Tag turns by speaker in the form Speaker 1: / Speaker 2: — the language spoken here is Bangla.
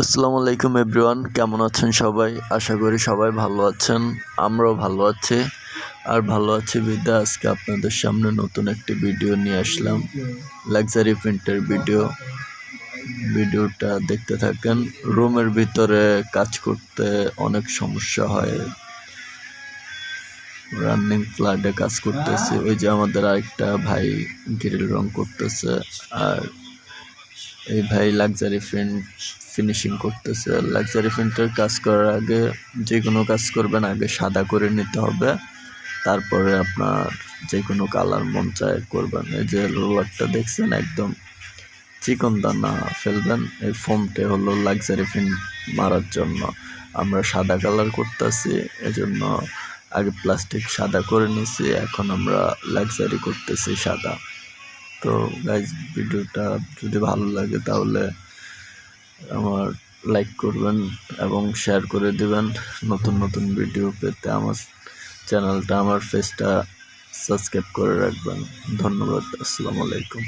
Speaker 1: আসসালামু আলাইকুম এভরিওয়ান, কেমন আছেন সবাই? আশা করি সবাই ভালো আছেন। আমরাও ভালো আছি। আর ভালো আছি বিধায় আজকে আপনাদের সামনে নতুন একটি ভিডিও নিয়ে আসলাম, লাক্সারি প্রিন্টের ভিডিওটা দেখতে থাকেন। রুমের ভিতরে কাজ করতে অনেক সমস্যা হয়। রানিং ফ্ল্যাটে কাজ করতেছি, ওই যে আমাদের আরেকটা ভাই গ্রিল রং করতেছে, আর এই ভাই লাক্সারি ফিনিশিং করতেছে। লাক্সারি প্রিন্টের কাজ করার আগে যে কোনো কাজ করবেন আগে সাদা করে নিতে হবে, তারপরে আপনার যে কোনো কালার মন চায় করবেন। এই যে রোলারটা দেখছেন, একদম চিকন দানা ফেলবেন। এই ফোমটা হলো লাক্সারি প্রিন্ট মারার জন্য। আমরা সাদা কালার করতেছি, এজন্য আগে প্লাস্টিক সাদা করে নিছি, এখন আমরা লাক্সারি করতেছি সাদা। তো গাইজ, ভিডিওটা যদি ভালো লাগে তাহলে আমার লাইক করবেন এবং শেয়ার করে দিবেন। নতুন নতুন ভিডিও পেতে আমার চ্যানেলটা, আমার পেজটা সাবস্ক্রাইব করে রাখবেন। ধন্যবাদ। আসসালামু আলাইকুম।